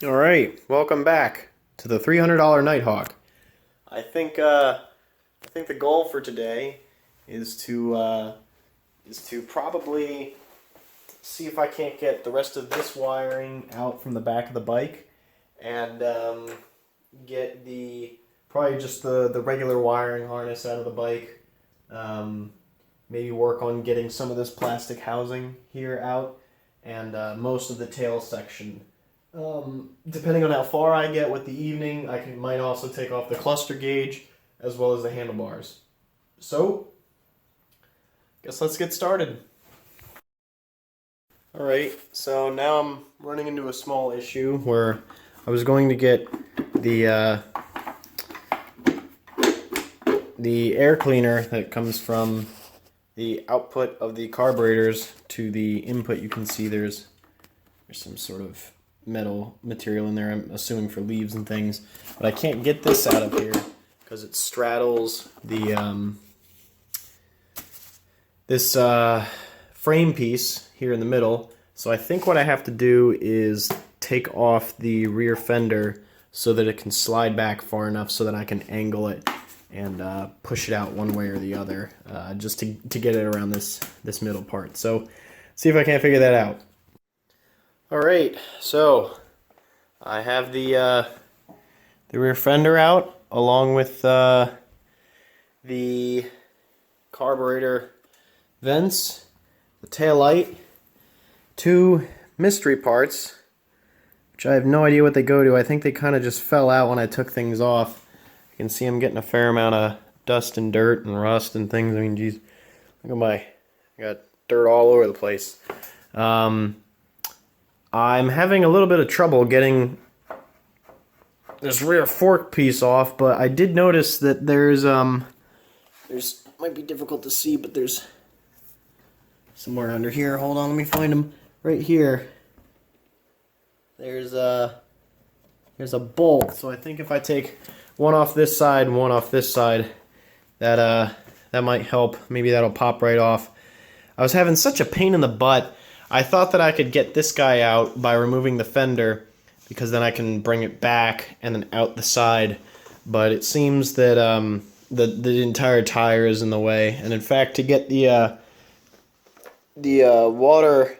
All right, welcome back to the $300 Nighthawk. I think the goal for today is to probably see if I can't get the rest of this wiring out from the back of the bike, and get probably just the regular wiring harness out of the bike. Maybe work on getting some of this plastic housing here out, and most of the tail section. Depending on how far I get with the evening, might also take off the cluster gauge as well as the handlebars. So, guess let's get started. Alright, so now I'm running into a small issue where I was going to get the air cleaner that comes from the output of the carburetors to the input. You can see there's some sort of metal material in there, I'm assuming for leaves and things, but I can't get this out of here because it straddles the this frame piece here in the middle. So I think what I have to do is take off the rear fender so that it can slide back far enough so that I can angle it and push it out one way or the other, just to get it around this middle part. So see if I can't figure that out. Alright, so I have the rear fender out along with the carburetor vents, the tail light, two mystery parts, which I have no idea what they go to. I think they kind of just fell out when I took things off. You can see I'm getting a fair amount of dust and dirt and rust and things. I mean, geez, look at I got dirt all over the place. I'm having a little bit of trouble getting this rear fork piece off, but I did notice that there's might be difficult to see, but there's somewhere under here. Hold on, let me find them. Right here. There's a bolt. So I think if I take one off this side and one off this side, that might help. Maybe that'll pop right off. I was having such a pain in the butt. I thought that I could get this guy out by removing the fender, because then I can bring it back and then out the side. But it seems that the entire tire is in the way. And in fact, to get the water,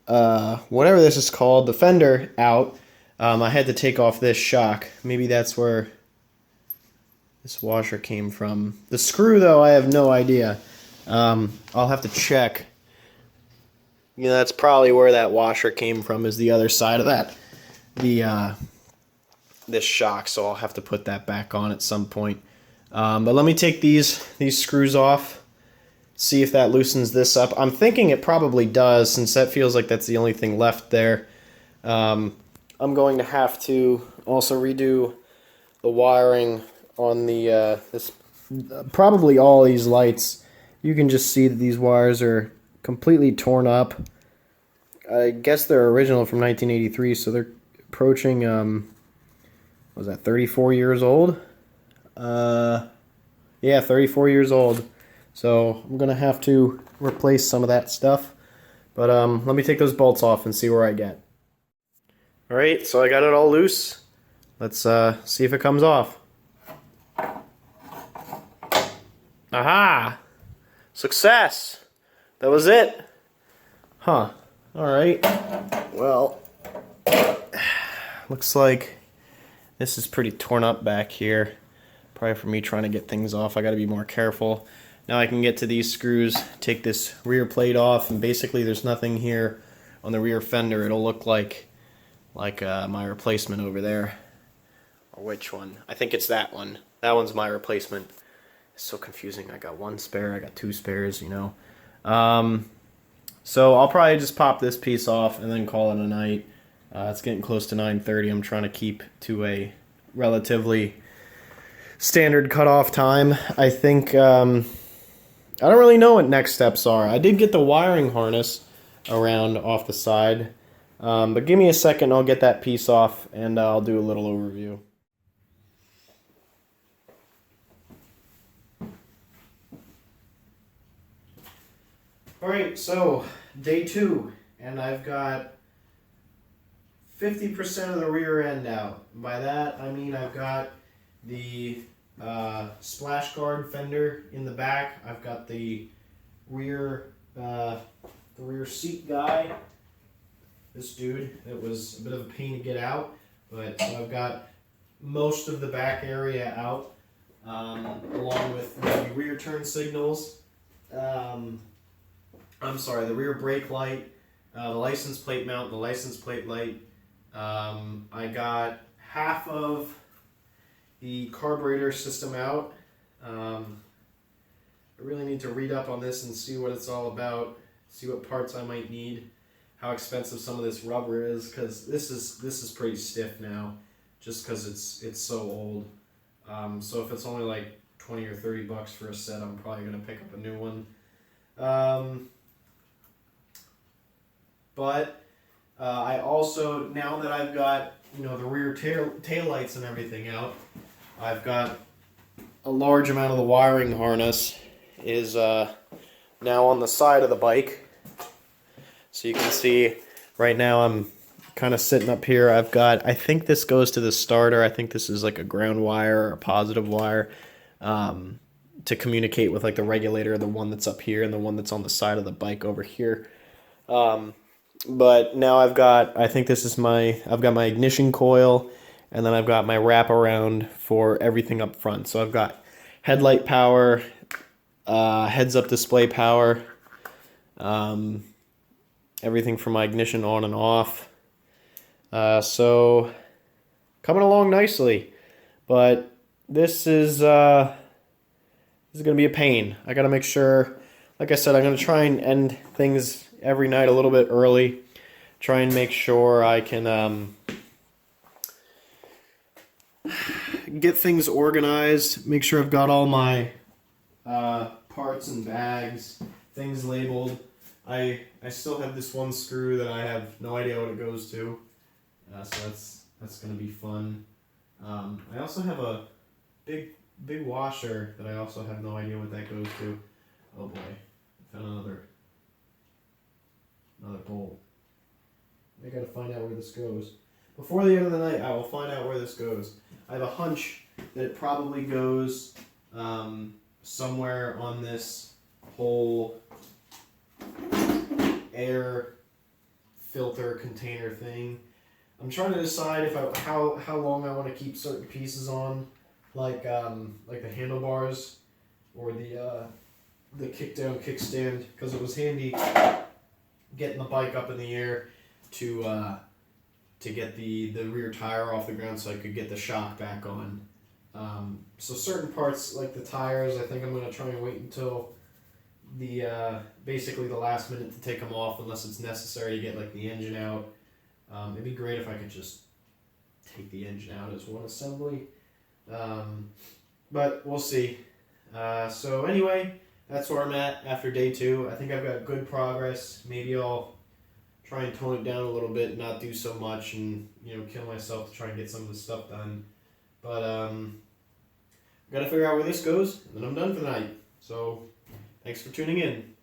whatever this is called, the fender out, I had to take off this shock. Maybe that's where this washer came from. The screw, though, I have no idea. I'll have to check. You know, that's probably where that washer came from, is the other side of that, this shock, so I'll have to put that back on at some point. But let me take these screws off, see if that loosens this up. I'm thinking it probably does, since that feels like that's the only thing left there. I'm going to have to also redo the wiring on the probably all these lights. You can just see that these wires are completely torn up. I guess they're original from 1983, so they're approaching, was that 34 years old? Yeah, 34 years old. So I'm gonna have to replace some of that stuff. But let me take those bolts off and see where I get. Alright, so I got it all loose. Let's see if it comes off. Aha! Success! That was it. Huh. Alright. Well, looks like this is pretty torn up back here. Probably for me trying to get things off. I gotta be more careful. Now I can get to these screws, take this rear plate off, and basically there's nothing here on the rear fender. It'll look like my replacement over there. Or which one? I think it's that one. That one's my replacement. It's so confusing. I got one spare, I got two spares, you know. So I'll probably just pop this piece off and then call it a night. It's getting close to 9:30. I'm trying to keep to a relatively standard cutoff time. I think, I don't really know what next steps are. I did get the wiring harness around off the side. But give me a second, I'll get that piece off and I'll do a little overview. Alright, so day 2, and I've got 50% of the rear end out. By that, I mean I've got the splash guard fender in the back. I've got the rear seat guy. This dude, it was a bit of a pain to get out, but so I've got most of the back area out, along with the rear turn signals. I'm sorry, the rear brake light, the license plate mount, the license plate light. I got half of the carburetor system out. I really need to read up on this and see what it's all about, see what parts I might need, how expensive some of this rubber is, because this is pretty stiff now, just because it's so old. So if it's only like 20 or 30 bucks for a set, I'm probably gonna pick up a new one. But I also, now that I've got, you know, the rear tail lights and everything out, I've got a large amount of the wiring harness is now on the side of the bike. So you can see right now I'm kind of sitting up here. I've got, I think this goes to the starter. I think this is like a ground wire or a positive wire to communicate with like the regulator, the one that's up here and the one that's on the side of the bike over here. But now I've got, I think this is I've got my ignition coil, and then I've got my wraparound for everything up front. So I've got headlight power, heads-up display power, everything from my ignition on and off. So coming along nicely, but this is going to be a pain. I got to make sure, like I said, I'm going to try and end things every night a little bit early. Try and make sure I can get things organized. Make sure I've got all my parts and bags, things labeled. I still have this one screw that I have no idea what it goes to. So that's going to be fun. I also have a big washer that I also have no idea what that goes to. Oh boy, I found another bolt. I gotta find out where this goes. Before the end of the night, I will find out where this goes. I have a hunch that it probably goes somewhere on this whole air filter container thing. I'm trying to decide if how long I want to keep certain pieces on, like the handlebars or the kickdown kickstand, because it was handy getting the bike up in the air to get the rear tire off the ground so I could get the shock back on. So certain parts like the tires, I think I'm going to try and wait until basically the last minute to take them off, unless it's necessary to get like the engine out. It'd be great if I could just take the engine out as one assembly, but we'll see. So anyway, that's where I'm at after day 2. I think I've got good progress. Maybe I'll try and tone it down a little bit, not do so much, and kill myself to try and get some of the stuff done. But gotta figure out where this goes, and then I'm done for the night. So thanks for tuning in.